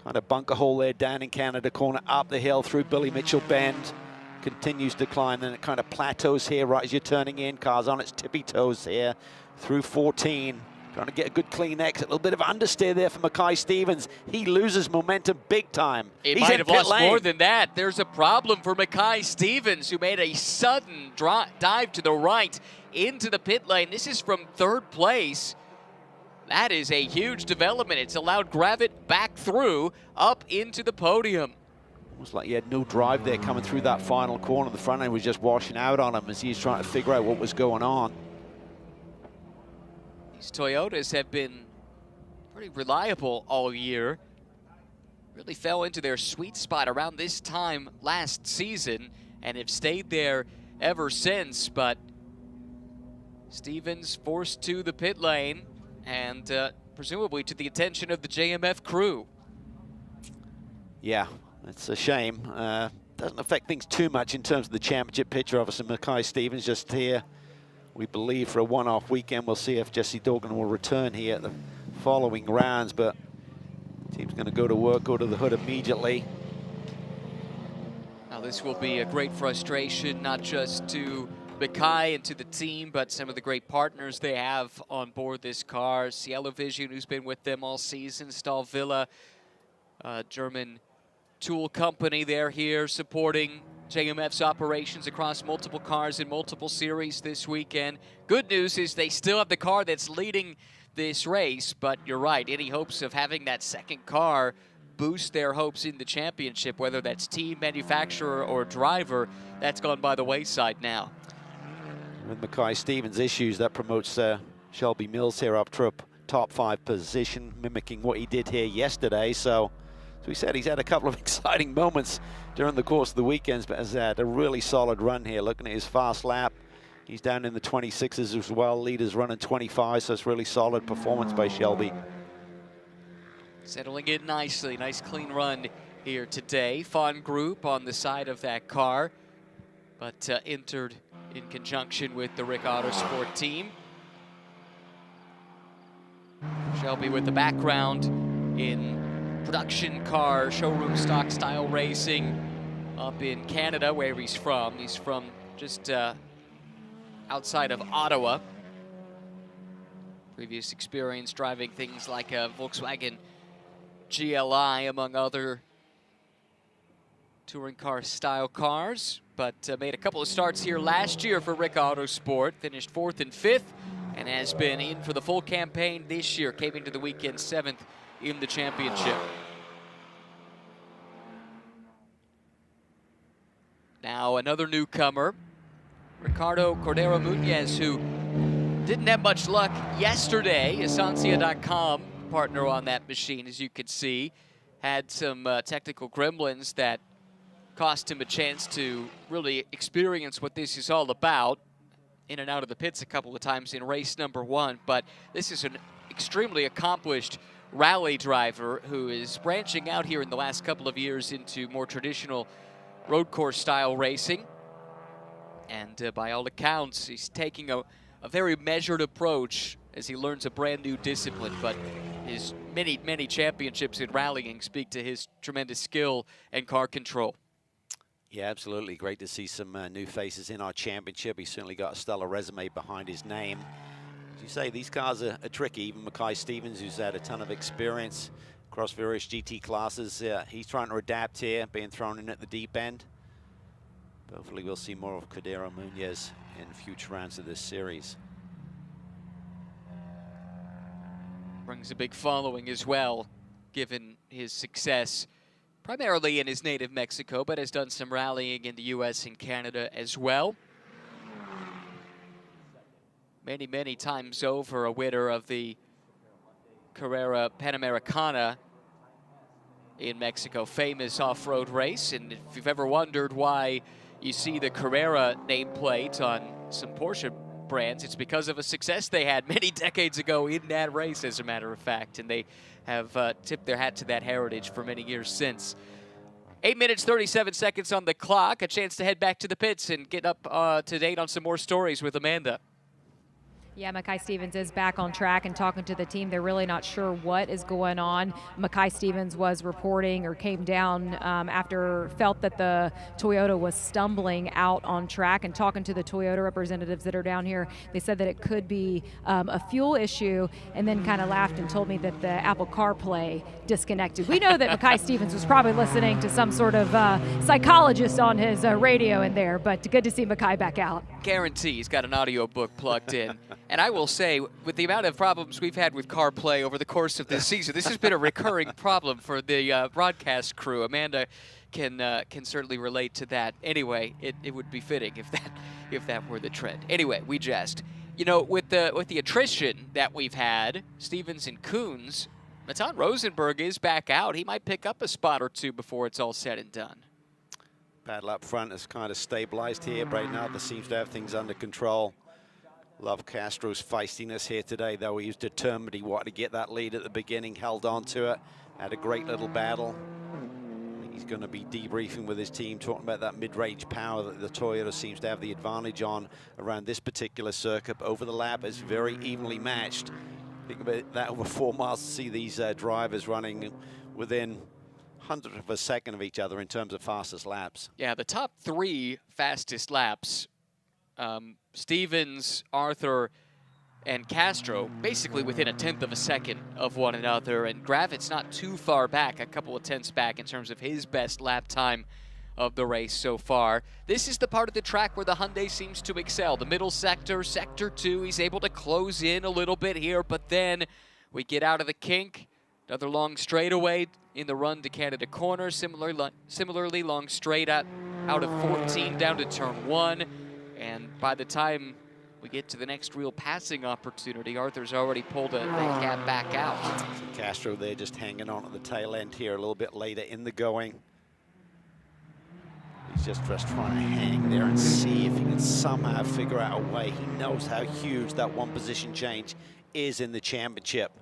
kind of bunker hole there down in Canada corner, up the hill through Billy Mitchell Bend, continues to climb, then it kind of plateaus here right as you're turning in, car's on its tippy toes here through 14. Trying to get a good clean exit. A little bit of understeer there for Mackay Stevens. He loses momentum big time. He might have lost more than that. There's a problem for Mackay Stevens, who made a sudden dive to the right into the pit lane. This is from 3rd place. That is a huge development. It's allowed Gravett back through, up into the podium. Almost like he had no drive there coming through that final corner. The front end was just washing out on him as he's trying to figure out what was going on. These Toyotas have been pretty reliable all year. Really fell into their sweet spot around this time last season and have stayed there ever since. But Stevens forced to the pit lane and presumably to the attention of the JMF crew. Yeah, it's a shame. Doesn't affect things too much in terms of the championship picture. Obviously, Mackay Stevens just here, we believe, for a one-off weekend. We'll see if Jesse Dorgan will return here at the following rounds, but the team's going to go to work, go to the hood immediately. Now this will be a great frustration, not just to Mackay and to the team, but some of the great partners they have on board this car. Cielo Vision, who's been with them all season, Stahl Villa, German tool company, they're here supporting JMF's operations across multiple cars in multiple series this weekend. Good news is they still have the car that's leading this race, but you're right, any hopes of having that second car boost their hopes in the championship, whether that's team, manufacturer, or driver, that's gone by the wayside now. With Mackay Stevens' issues, that promotes Shelby Mills here up to a top 5 position, mimicking what he did here yesterday. So, as we said, he's had a couple of exciting moments during the course of the weekends, but has had a really solid run here. Looking at his fast lap, he's down in the 26s as well. Leaders running 25, so it's really solid performance by Shelby. Settling in nicely, nice clean run here today. Fawn Group on the side of that car, but entered in conjunction with the Rick Autosport team. Shelby with the background in production car, showroom stock style racing up in Canada, where he's from. He's from just outside of Ottawa. Previous experience driving things like a Volkswagen GLI, among other touring car style cars, but made a couple of starts here last year for Rick Autosport, finished 4th and 5th, and has been in for the full campaign this year, came into the weekend 7th in the championship. Now another newcomer, Ricardo Cordero Munoz, who didn't have much luck yesterday. Essencia.com, partner on that machine, as you could see, had some technical gremlins that cost him a chance to really experience what this is all about. In and out of the pits a couple of times in race number 1, but this is an extremely accomplished rally driver who is branching out here in the last couple of years into more traditional road course style racing. And by all accounts, he's taking a very measured approach as he learns a brand new discipline. But his many championships in rallying speak to his tremendous skill and car control. Yeah, absolutely. Great to see some new faces in our championship. He's certainly got a stellar resume behind his name. As you say, these cars are tricky. Even Mackay Stevens, who's had a ton of experience across various GT classes, he's trying to adapt here, being thrown in at the deep end. Hopefully we'll see more of Cordero Munoz in future rounds of this series. Brings a big following as well, given his success primarily in his native Mexico, but has done some rallying in the US and Canada as well. Many times over a winner of the Carrera Panamericana in Mexico, famous off-road race. And if you've ever wondered why you see the Carrera nameplate on some Porsche brands, it's because of a success they had many decades ago in that race, as a matter of fact. And they have tipped their hat to that heritage for many years since. 8 minutes, 37 seconds on the clock. A chance to head back to the pits and get up to date on some more stories with Amanda. Yeah, Mackay Stevens is back on track and talking to the team. They're really not sure what is going on. Mackay Stevens was reporting or came down after felt that the Toyota was stumbling out on track, and talking to the Toyota representatives that are down here, they said that it could be a fuel issue, and then kind of laughed and told me that the Apple CarPlay disconnected. We know that Mackay Stevens was probably listening to some sort of psychologist on his radio in there, but good to see Mackay back out. Guarantee he's got an audio book plugged in. And I will say, with the amount of problems we've had with CarPlay over the course of this season, this has been a recurring problem for the broadcast crew. Amanda can certainly relate to that. Anyway, it would be fitting if that were the trend. Anyway, we jest. You know, with the attrition that we've had, Stevens and Coons, Matan Rosenberg is back out. He might pick up a spot or two before it's all said and done. Battle up front has kind of stabilized here. Braden Arthur seems to have things under control. Love Castro's feistiness here today, though. He was determined. He wanted to get that lead at the beginning, held on to it, had a great little battle. I think he's going to be debriefing with his team, talking about that mid-range power that the Toyota seems to have the advantage on around this particular circuit. Over the lap, it's very evenly matched. Think about that, over 4 miles to see these drivers running within 100th of a second of each other in terms of fastest laps. Yeah, the top 3 fastest laps, Stevens, Arthur, and Castro, basically within 1/10 of a second of one another. And Gravit's not too far back, a couple of tenths back in terms of his best lap time of the race so far. This is the part of the track where the Hyundai seems to excel. The middle sector, sector 2, he's able to close in a little bit here, but then we get out of the kink. Another long straightaway in the run to Canada Corner. Similarly long straight out of 14 down to turn 1. And by the time we get to the next real passing opportunity, Arthur's already pulled the cab back out. So Castro there just hanging on at the tail end here a little bit later in the going. He's just trying to hang there and see if he can somehow figure out a way. He knows how huge that one position change is in the championship.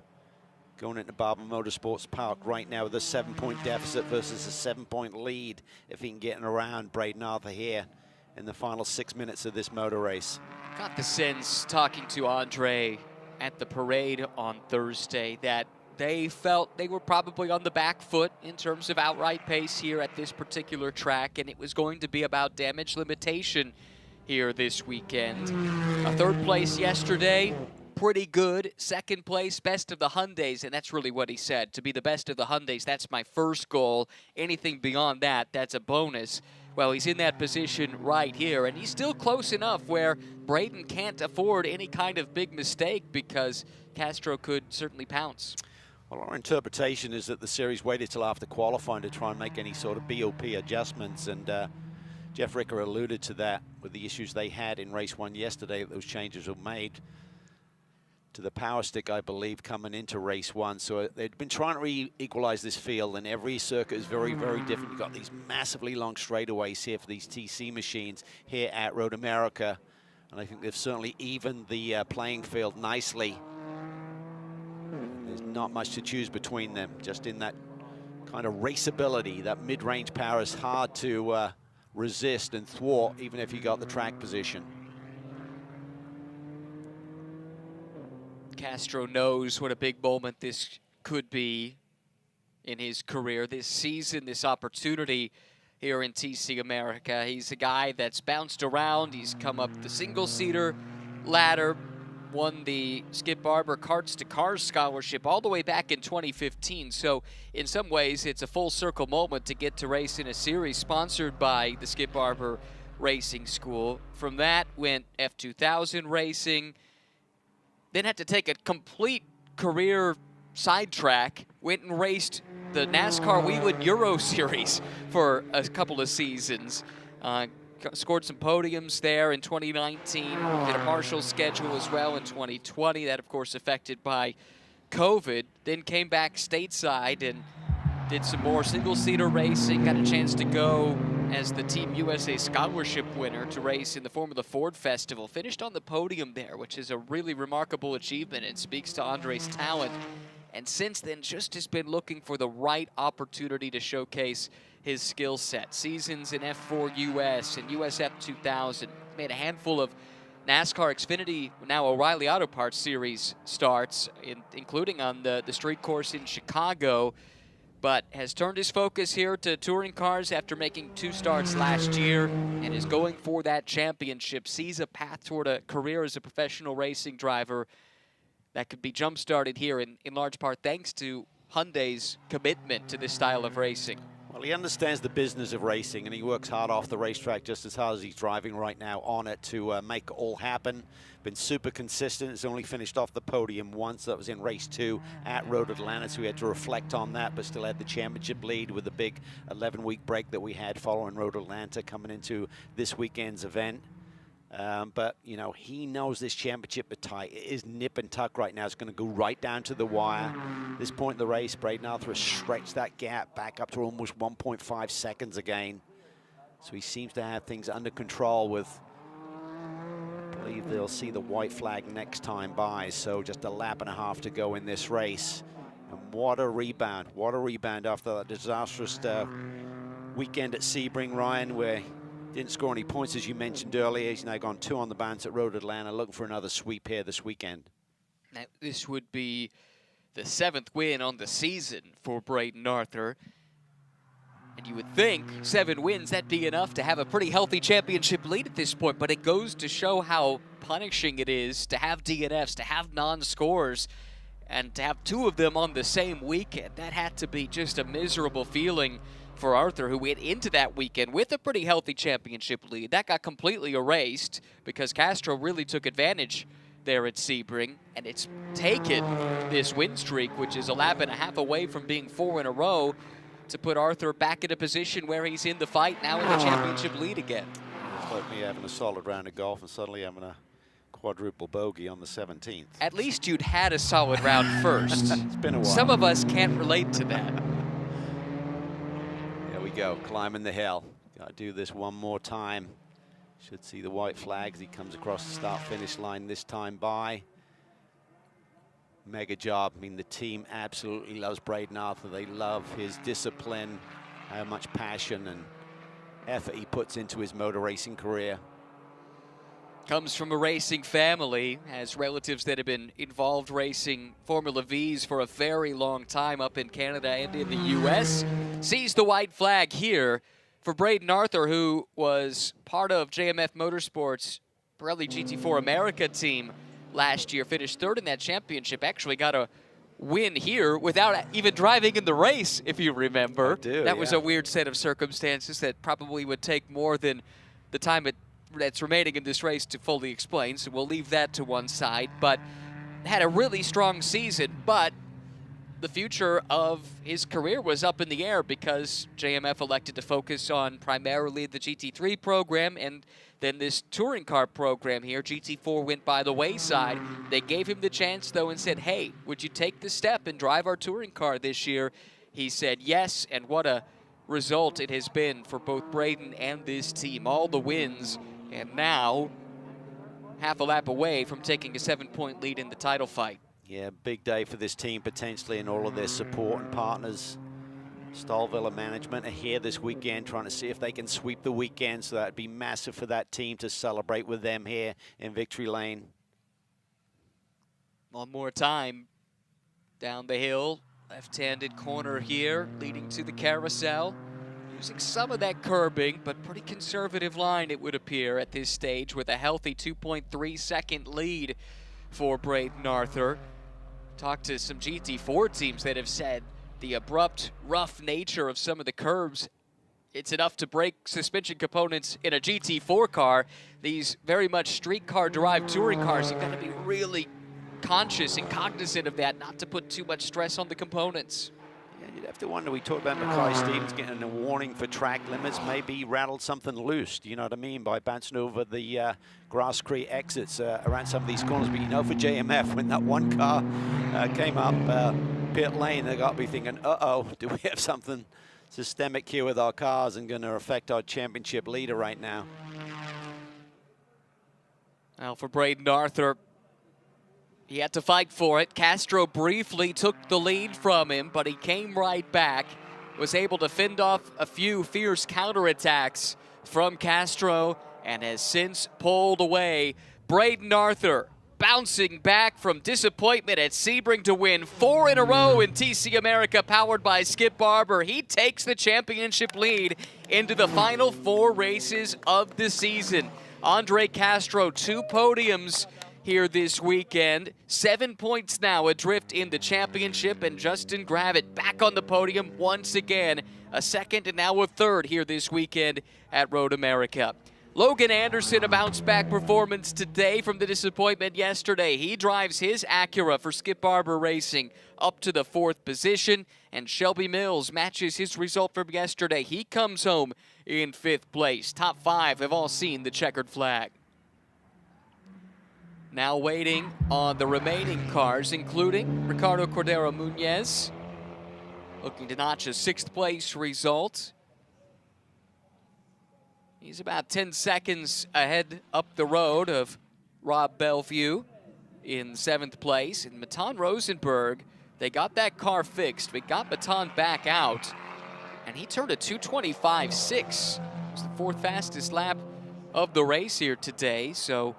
Going into Barber Motorsports Park right now with a 7-point deficit versus a 7-point lead if he can get around Braden Arthur here in the final 6 minutes of this motor race. Got the sense, talking to Andre at the parade on Thursday, that they felt they were probably on the back foot in terms of outright pace here at this particular track, and it was going to be about damage limitation here this weekend. A 3rd place yesterday, pretty good. 2nd place, best of the Hyundais, and that's really what he said. To be the best of the Hyundais, that's my first goal. Anything beyond that, that's a bonus. Well, he's in that position right here, and he's still close enough where Braden can't afford any kind of big mistake because Castro could certainly pounce. Well, our interpretation is that the series waited till after qualifying to try and make any sort of BOP adjustments, and Jeff Ricker alluded to that with the issues they had in race 1 yesterday. Those changes were made to the power stick, I believe, coming into race 1. So they've been trying to re-equalize this field, and every circuit is very, very different. You've got these massively long straightaways here for these TC machines here at Road America, and I think they've certainly evened the playing field nicely. There's not much to choose between them. Just in that kind of raceability, that mid-range power is hard to resist and thwart, even if you got the track position. Castro knows what a big moment this could be in his career, this season, this opportunity here in TC America. He's a guy that's bounced around. He's come up the single-seater ladder, won the Skip Barber Karts to Cars scholarship all the way back in 2015. So in some ways, it's a full circle moment to get to race in a series sponsored by the Skip Barber Racing School. From that went F2000 racing, then had to take a complete career sidetrack, went and raced the NASCAR Whelen Euro Series for a couple of seasons. Scored some podiums there in 2019, did a partial schedule as well in 2020, that of course affected by COVID, then came back stateside and did some more single-seater racing, got a chance to go as the Team USA scholarship winner to race in the Formula Ford Festival. Finished on the podium there, which is a really remarkable achievement and speaks to Andre's talent. And since then, just has been looking for the right opportunity to showcase his skill set. Seasons in F4 US and US F2000. Made a handful of NASCAR Xfinity, now O'Reilly Auto Parts Series starts, including on the street course in Chicago, but has turned his focus here to touring cars after making 2 starts last year and is going for that championship. Sees a path toward a career as a professional racing driver that could be jump-started here in large part thanks to Hyundai's commitment to this style of racing. Well, he understands the business of racing, and he works hard off the racetrack just as hard as he's driving right now on it to make it all happen. Been super consistent. Has only finished off the podium once. That was in race 2 at Road Atlanta, so we had to reflect on that, but still had the championship lead with the big 11-week break that we had following Road Atlanta coming into this weekend's event. But, you know, he knows this championship is nip and tuck right now. It's going to go right down to the wire. This point in the race, Braden Arthur has stretched that gap back up to almost 1.5 seconds again. So he seems to have things under control with, I believe they'll see the white flag next time by. So just a lap and a half to go in this race. And what a rebound after that disastrous weekend at Sebring, Ryan, where didn't score any points, as you mentioned earlier. He's now gone 2 on the bounce at Road Atlanta, looking for another sweep here this weekend. Now, this would be the 7th win on the season for Braden Arthur. And you would think 7 wins, that'd be enough to have a pretty healthy championship lead at this point, but it goes to show how punishing it is to have DNFs, to have non-scores, and to have 2 of them on the same weekend. That had to be just a miserable feeling for Arthur, who went into that weekend with a pretty healthy championship lead. That got completely erased because Castro really took advantage there at Sebring, and it's taken this win streak, which is a lap and a half away from being 4 in a row, to put Arthur back in a position where he's in the fight now in the championship lead again. It's like me having a solid round of golf and suddenly having a quadruple bogey on the 17th. At least you'd had a solid round first. It's been a while. Some of us can't relate to that. Go climbing the hill. Got to do this one more time. Should see the white flag as he comes across the start-finish line this time by. Mega job. I mean, the team absolutely loves Braden Arthur. They love his discipline, how much passion and effort he puts into his motor racing career. Comes from a racing family, has relatives that have been involved racing Formula Vs for a very long time up in Canada and in the US. Sees the white flag here for Braden Arthur, who was part of JMF Motorsports Pirelli GT4 America team last year. Finished 3rd in that championship. Actually got a win here without even driving in the race, if you remember. That was a weird set of circumstances that probably would take more than the time that's remaining in this race to fully explain, so we'll leave that to one side. But had a really strong season, but the future of his career was up in the air because JMF elected to focus on primarily the GT3 program and then this touring car program here. GT4 went by the wayside. They gave him the chance, though, and said, hey, would you take the step and drive our touring car this year? He said yes, and what a result it has been for both Braden and this team. All the wins, and now half a lap away from taking a 7-point lead in the title fight. Yeah, big day for this team potentially, and all of their support and partners. Stallvilla management are here this weekend trying to see if they can sweep the weekend, so that'd be massive for that team to celebrate with them here in Victory Lane. One more time down the hill, left-handed corner here, leading to the carousel. Using some of that curbing, but pretty conservative line, it would appear, at this stage, with a healthy 2.3-second lead for Braden Arthur. Talked to some GT4 teams that have said the abrupt, rough nature of some of the curbs, it's enough to break suspension components in a GT4 car. These very much street car-derived touring cars, you've got to be really conscious and cognizant of that, not to put too much stress on the components. Yeah, you'd have to wonder, we talked about Mackay Stevens getting a warning for track limits, maybe he rattled something loose, do you know what I mean, by bouncing over the Grass Creek exits around some of these corners. But you know, for JMF, when that one car came up pit lane, they got to be thinking, uh-oh, do we have something systemic here with our cars and going to affect our championship leader right now? Well, for Braden Arthur, he had to fight for it. Castro briefly took the lead from him, but he came right back, was able to fend off a few fierce counterattacks from Castro, and has since pulled away. Braden Arthur bouncing back from disappointment at Sebring to win 4 in a row in TC America, powered by Skip Barber. He takes the championship lead into the final 4 races of the season. Andre Castro, 2 podiums here this weekend. 7 points now adrift in the championship, and Justin Gravitt back on the podium once again. A second and now a third here this weekend at Road America. Logan Anderson, a bounce-back performance today from the disappointment yesterday. He drives his Acura for Skip Barber Racing up to the 4th position, and Shelby Mills matches his result from yesterday. He comes home in 5th place. Top 5 have all seen the checkered flag. Now waiting on the remaining cars, including Ricardo Cordero Muñez, looking to notch a 6th place result. He's about 10 seconds ahead up the road of Rob Bellevue in 7th place. And Matan Rosenberg, they got that car fixed, but got Matan back out, and he turned a 2:25.6. It was the 4th fastest lap of the race here today, so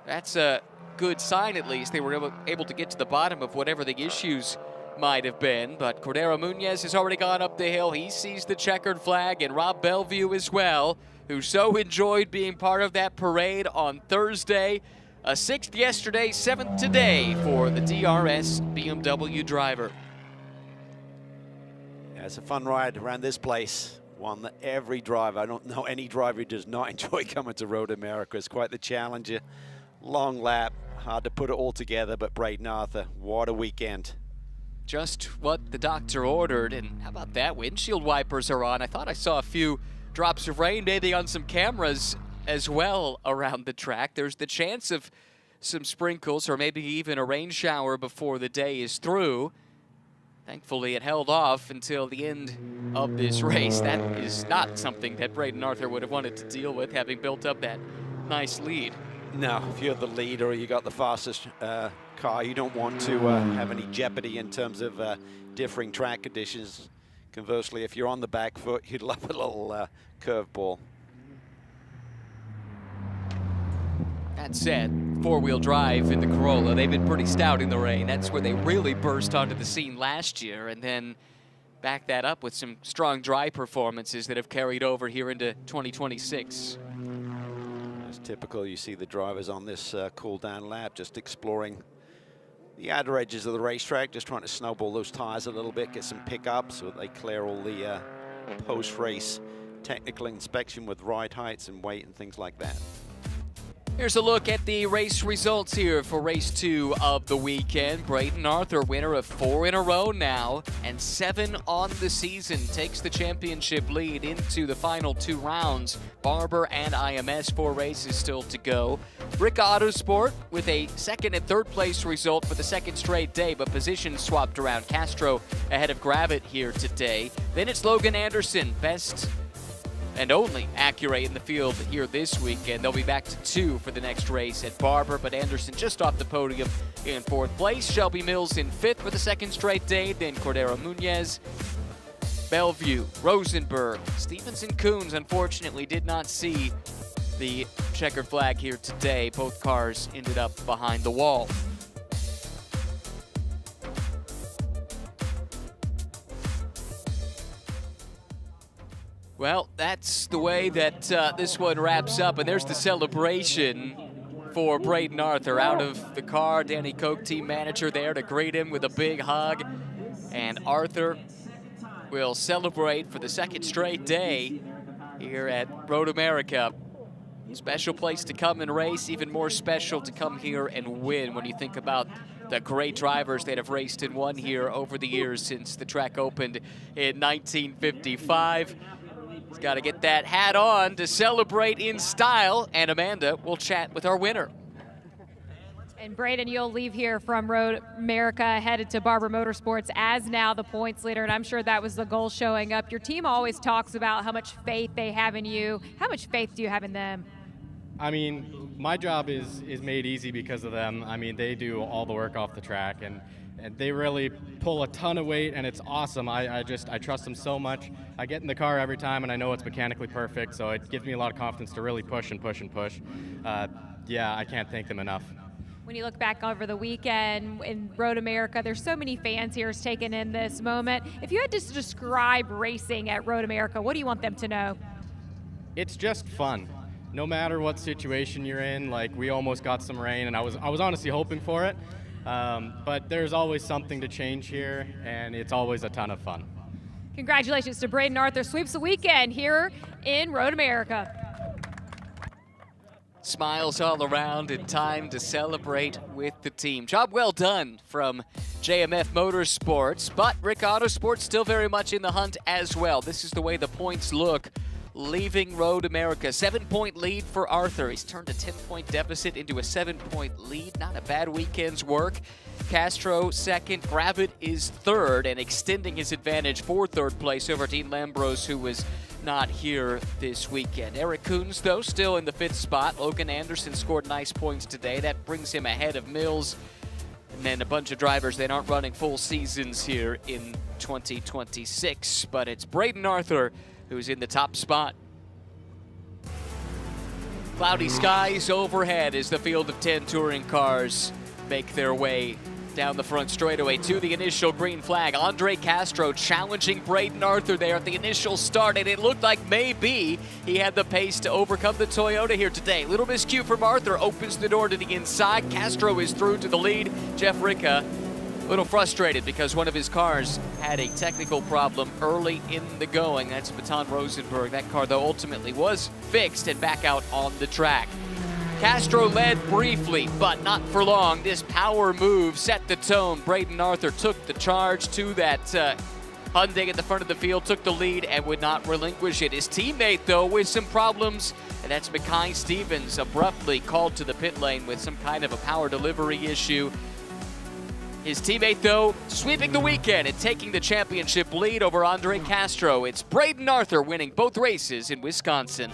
that's a good sign at least. They were able to get to the bottom of whatever the issues might have been, but Cordero Muñez has already gone up the hill. He sees the checkered flag, and Rob Bellevue as well, who so enjoyed being part of that parade on Thursday. A 6th yesterday, 7th today for the DRS BMW driver. Yeah, it's a fun ride around this place. One that every driver, I don't know any driver who does not enjoy coming to Road America. It's quite the challenge. Long lap, hard to put it all together, but Braden Arthur, what a weekend. Just what the doctor ordered, and how about that? Windshield wipers are on. I thought I saw a few drops of rain, maybe on some cameras as well around the track. There's the chance of some sprinkles or maybe even a rain shower before the day is through. Thankfully, it held off until the end of this race. That is not something that Braden Arthur would have wanted to deal with, having built up that nice lead. No, if you're the leader or you got the fastest car, you don't want to have any jeopardy in terms of differing track conditions. Conversely, if you're on the back foot, you'd love a little curveball. That said, four-wheel drive in the Corolla, they've been pretty stout in the rain. That's where they really burst onto the scene last year, and then back that up with some strong dry performances that have carried over here into 2026. As typical, you see the drivers on this cool-down lap just exploring the outer edges of the racetrack, just trying to snowball those tires a little bit, get some pickups so that they clear all the post-race technical inspection with ride heights and weight and things like that. Here's a look at the race results here for race 2 of the weekend. Braden Arthur, winner of 4 in a row now, and 7 on the season, takes the championship lead into the final 2 rounds. Barber and IMS, 4 races still to go. Rick Autosport with a 2nd and 3rd place result for the 2nd straight day, but positions swapped around. Castro ahead of Gravitt here today. Then it's Logan Anderson, best and only Acura in the field here this weekend. They'll be back to 2 for the next race at Barber, but Anderson just off the podium in 4th place. Shelby Mills in 5th for the 2nd straight day, then Cordero Munoz, Bellevue, Rosenberg, Stevenson Coons unfortunately did not see the checkered flag here today. Both cars ended up behind the wall. Well, that's the way that this one wraps up, and there's the celebration for Braden Arthur out of the car. Danny Koch, team manager, there to greet him with a big hug, and Arthur will celebrate for the 2nd straight day here at Road America. Special place to come and race, even more special to come here and win when you think about the great drivers that have raced and won here over the years since the track opened in 1955. He's got to get that hat on to celebrate in style, and Amanda will chat with our winner. And Braden, you'll leave here from Road America headed to Barber Motorsports as now the points leader, and I'm sure that was the goal showing up. Your team always talks about how much faith they have in you. How much faith do you have in them? I mean, my job is made easy because of them. I mean, they do all the work off the track, and they really pull a ton of weight, and it's awesome. I trust them so much. I get in the car every time, and I know it's mechanically perfect, so it gives me a lot of confidence to really push and push and push. Yeah, I can't thank them enough. When you look back over the weekend in Road America, there's so many fans here taking in this moment. If you had to describe racing at Road America, what do you want them to know? It's just fun. No matter what situation you're in, like we almost got some rain, and I was honestly hoping for it. But there's always something to change here, and it's always a ton of fun. Congratulations to Braden Arthur. Sweeps the weekend here in Road America. Smiles all around and time to celebrate with the team. Job well done from JMF Motorsports, but Rick Autosports still very much in the hunt as well. This is the way the points look leaving Road America. 7-point lead for Arthur. He's turned a 10-point deficit into a 7-point lead. Not a bad weekend's work. Castro 2nd, Gravitt is 3rd, and extending his advantage for 3rd place over Dean Lambros, who was not here this weekend. Eric Coons, though, still in the 5th spot. Logan Anderson scored nice points today. That brings him ahead of Mills. And then a bunch of drivers that aren't running full seasons here in 2026. But it's Braden Arthur who's in the top spot. Cloudy skies overhead as the field of 10 touring cars make their way down the front straightaway to the initial green flag. Andre Castro challenging Braden Arthur there at the initial start, and it looked like maybe he had the pace to overcome the Toyota here today. Little miscue from Arthur opens the door to the inside. Castro is through to the lead. Jeff Ricca a little frustrated because one of his cars had a technical problem early in the going. That's Baton Rosenberg. That car, though, ultimately was fixed and back out on the track. Castro led briefly, but not for long. This power move set the tone. Braden Arthur took the charge to that Hyundai at the front of the field, took the lead, and would not relinquish it. His teammate, though, with some problems, and that's Mackay Stevens, abruptly called to the pit lane with some kind of a power delivery issue. His teammate, though, sweeping the weekend and taking the championship lead over Andre Castro. It's Braden Arthur winning both races in Wisconsin.